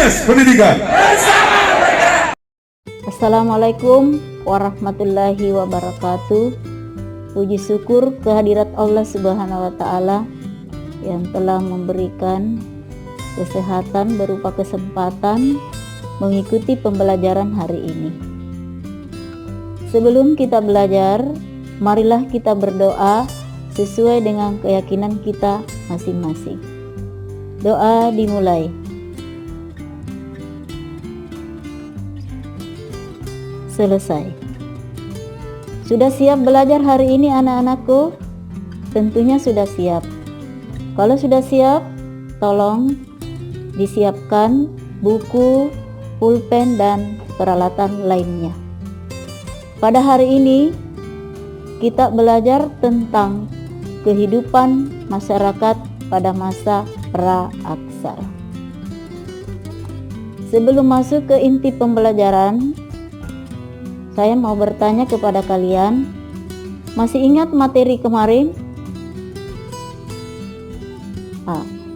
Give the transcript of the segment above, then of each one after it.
Yes Pendidikan. Assalamualaikum warahmatullahi wabarakatuh. Puji syukur kehadirat Allah Subhanahu wa Ta'ala yang telah memberikan kesehatan berupa kesempatan mengikuti pembelajaran hari ini. Sebelum kita belajar, marilah kita berdoa sesuai dengan keyakinan kita masing-masing. Doa dimulai. Selesai. Sudah siap belajar hari ini anak-anakku? Tentunya sudah siap. Kalau sudah siap, tolong disiapkan buku, pulpen, dan peralatan lainnya. Pada hari ini kita belajar tentang kehidupan masyarakat pada masa pra-aksara. Sebelum masuk ke inti pembelajaran, saya mau bertanya kepada kalian, masih ingat materi kemarin?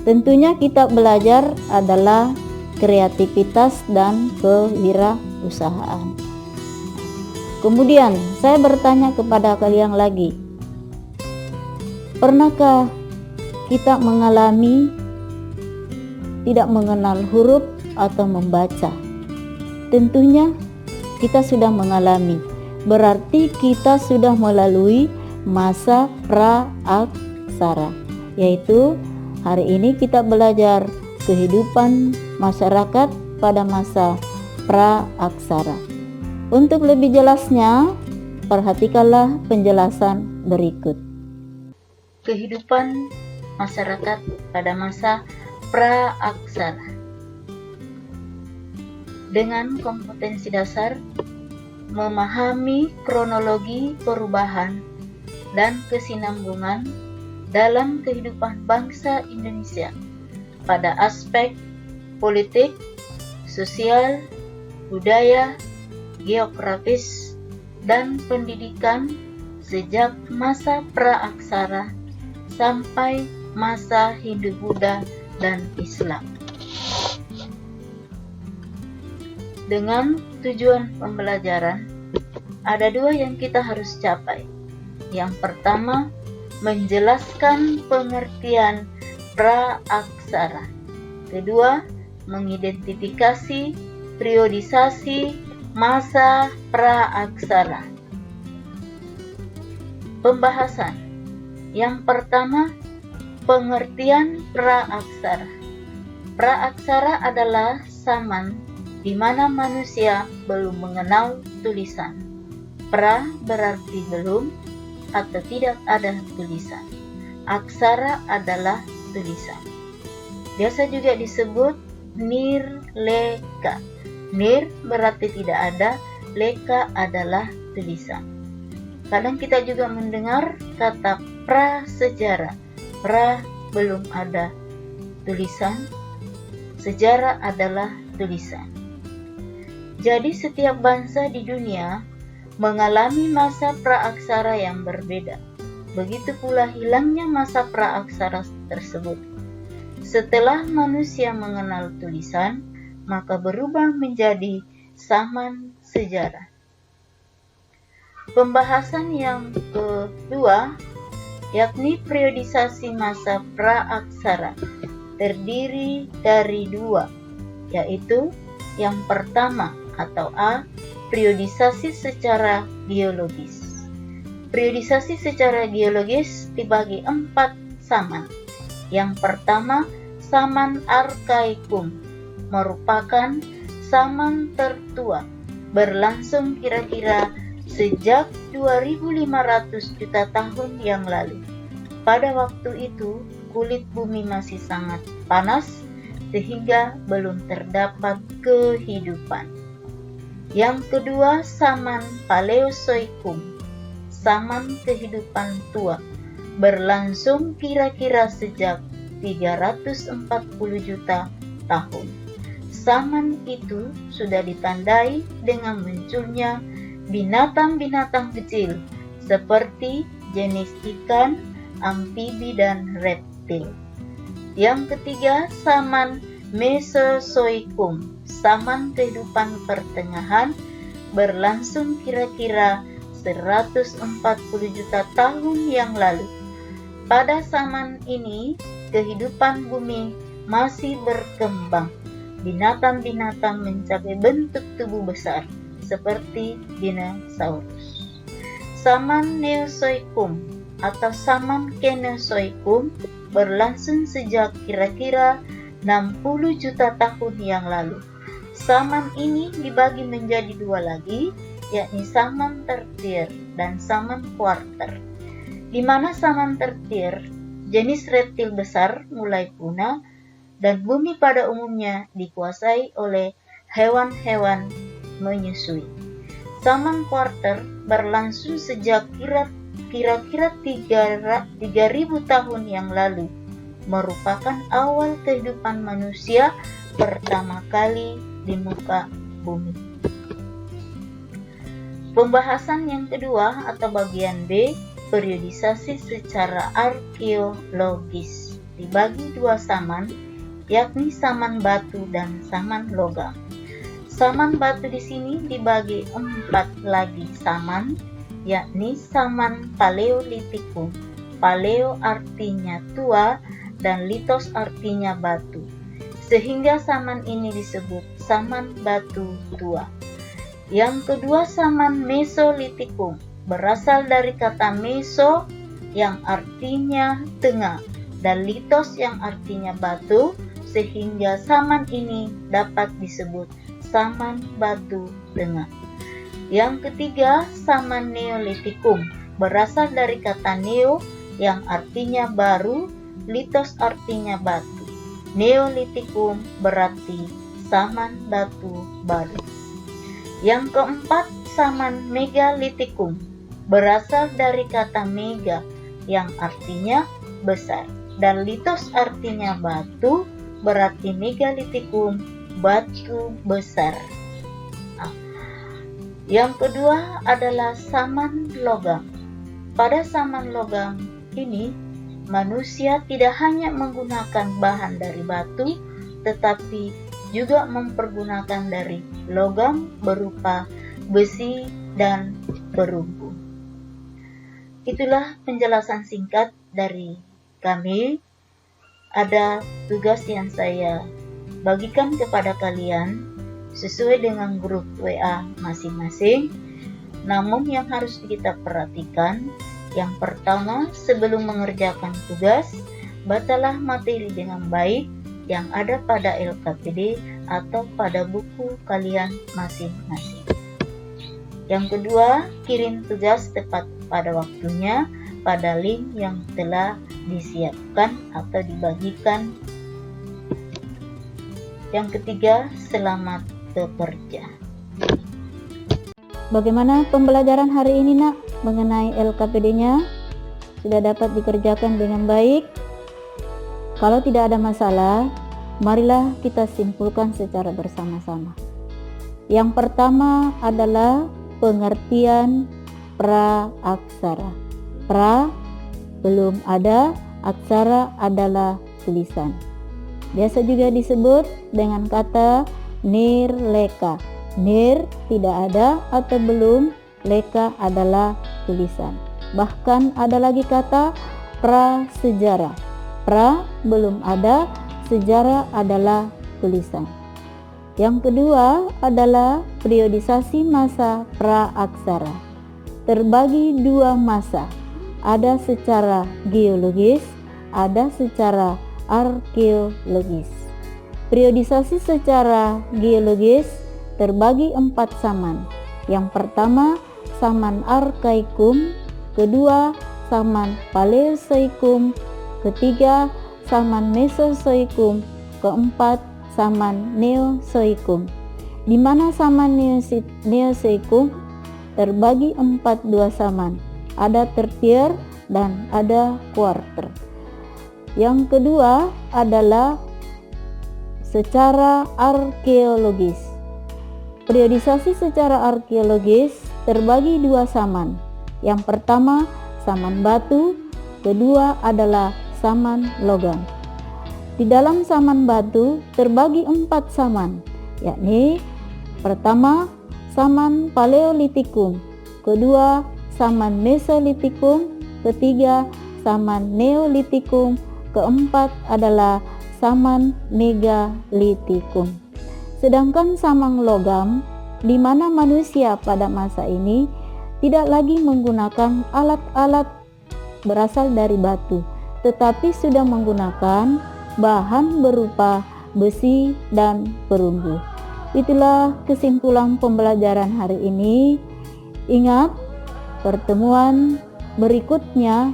Tentunya kita belajar adalah kreativitas dan kewirausahaan. Kemudian saya bertanya kepada kalian lagi, pernahkah kita mengalami tidak mengenal huruf atau membaca? Tentunya kita sudah mengalami, berarti kita sudah melalui masa pra-aksara, yaitu hari ini kita belajar kehidupan masyarakat pada masa pra-aksara. Untuk lebih jelasnya, perhatikanlah penjelasan berikut. Kehidupan masyarakat pada masa pra-aksara. Dengan kompetensi dasar, memahami kronologi perubahan dan kesinambungan dalam kehidupan bangsa Indonesia pada aspek politik, sosial, budaya, geografis, dan pendidikan sejak masa pra-aksara sampai masa Hindu-Buddha dan Islam. Dengan tujuan pembelajaran, ada dua yang kita harus capai. Yang pertama, menjelaskan pengertian pra-aksara. Kedua, mengidentifikasi periodisasi masa pra-aksara. Pembahasan. Yang pertama, pengertian pra-aksara. Pra-aksara adalah zaman di mana manusia belum mengenal tulisan. Pra berarti belum atau tidak ada tulisan. Aksara adalah tulisan. Biasa juga disebut nirleka. Nir berarti tidak ada, leka adalah tulisan. Kadang kita juga mendengar kata prasejarah. Pra belum ada tulisan, sejarah adalah tulisan. Jadi setiap bangsa di dunia mengalami masa pra-aksara yang berbeda. Begitu pula hilangnya masa pra-aksara tersebut. Setelah manusia mengenal tulisan, maka berubah menjadi zaman sejarah. Pembahasan yang kedua, yakni periodisasi masa pra-aksara, terdiri dari dua, yaitu yang pertama atau A, periodisasi secara geologis. Periodisasi secara geologis dibagi 4 zaman. Yang pertama, zaman arkaikum, merupakan zaman tertua, berlangsung kira-kira sejak 2500 juta tahun yang lalu. Pada waktu itu, kulit bumi masih sangat panas, sehingga belum terdapat kehidupan. Yang kedua, zaman Paleozoikum, zaman kehidupan tua, berlangsung kira-kira sejak 340 juta tahun. Zaman itu sudah ditandai dengan munculnya binatang-binatang kecil seperti jenis ikan, amfibi, dan reptil. Yang ketiga, zaman Mesozoikum, zaman kehidupan pertengahan, berlangsung kira-kira 140 juta tahun yang lalu. Pada zaman ini, kehidupan bumi masih berkembang. Binatang-binatang mencapai bentuk tubuh besar, seperti dinosaurus. Zaman Neozoikum atau zaman Kenozoikum berlangsung sejak kira-kira 60 juta tahun yang lalu. Zaman ini dibagi menjadi dua lagi, yakni zaman tertier dan zaman kuarter. Di mana zaman tertier, jenis reptil besar mulai punah dan bumi pada umumnya dikuasai oleh hewan-hewan menyusui. Zaman kuarter berlangsung sejak kira-kira 3.000 tahun yang lalu, merupakan awal kehidupan manusia pertama kali di muka bumi. Pembahasan yang kedua atau bagian B, periodisasi secara arkeologis, dibagi dua zaman, yakni zaman batu dan zaman logam. Zaman batu di sini dibagi 4 lagi zaman, yakni zaman Paleolitikum. Paleo artinya tua dan litos artinya batu, sehingga zaman ini disebut zaman batu tua. Yang kedua zaman Mesolitikum, berasal dari kata meso yang artinya tengah dan litos yang artinya batu, sehingga zaman ini dapat disebut zaman batu tengah. Yang ketiga zaman Neolitikum, berasal dari kata neo yang artinya baru, litos artinya batu. Neolitikum berarti zaman batu baru. Yang keempat zaman Megalitikum, berasal dari kata mega yang artinya besar dan litos artinya batu, berarti Megalitikum batu besar. Yang kedua adalah zaman logam. Pada zaman logam ini, manusia tidak hanya menggunakan bahan dari batu, tetapi juga mempergunakan dari logam berupa besi dan perunggu. Itulah penjelasan singkat dari kami. Ada tugas yang saya bagikan kepada kalian sesuai dengan grup WA masing-masing. Namun yang harus kita perhatikan, yang pertama, sebelum mengerjakan tugas, bacalah materi dengan baik yang ada pada LKPD atau pada buku kalian masing-masing. Yang kedua, kirim tugas tepat pada waktunya pada link yang telah disiapkan atau dibagikan. Yang ketiga, selamat bekerja. Bagaimana pembelajaran hari ini, Nak? Mengenai LKPD-nya sudah dapat dikerjakan dengan baik? Kalau tidak ada masalah, marilah kita simpulkan secara bersama-sama. Yang pertama adalah pengertian pra-aksara. Pra belum ada, aksara adalah tulisan. Biasa juga disebut dengan kata nirleka. Nir tidak ada atau belum, leka adalah tulisan. Bahkan ada lagi kata prasejarah. Pra belum ada, sejarah adalah tulisan. Yang kedua adalah periodisasi masa pra-aksara. Terbagi dua masa, ada secara geologis, ada secara arkeologis. Periodisasi secara geologis terbagi 4 zaman. Yang pertama, zaman Arkaikum, kedua, zaman Paleozoikum, ketiga, zaman Mesozoikum, keempat, zaman Neozoikum. Di mana zaman Neozoikum terbagi 2 zaman. Ada tertier dan ada kuarter. Yang kedua adalah secara arkeologis. Periodisasi secara arkeologis terbagi 2 zaman. Yang pertama, zaman batu, kedua adalah zaman logam. Di dalam saman batu terbagi 4 saman, yakni pertama saman Paleolitikum, kedua saman Mesolitikum, ketiga saman Neolitikum, keempat adalah saman Megalitikum. Sedangkan saman logam, di mana manusia pada masa ini tidak lagi menggunakan alat-alat berasal dari batu, tetapi sudah menggunakan bahan berupa besi dan perunggu. Itulah kesimpulan pembelajaran hari ini. Ingat, pertemuan berikutnya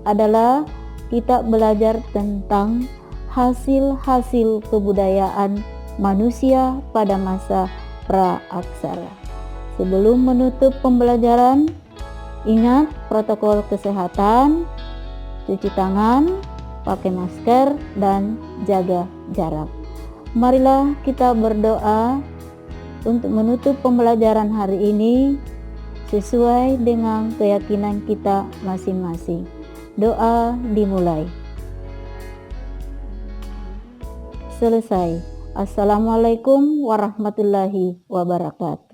adalah kita belajar tentang hasil-hasil kebudayaan manusia pada masa pra-aksara. Sebelum menutup pembelajaran, ingat protokol kesehatan, cuci tangan, pakai masker, dan jaga jarak. Marilah kita berdoa untuk menutup pembelajaran hari ini sesuai dengan keyakinan kita masing-masing. Doa dimulai. Selesai. Assalamualaikum warahmatullahi wabarakatuh.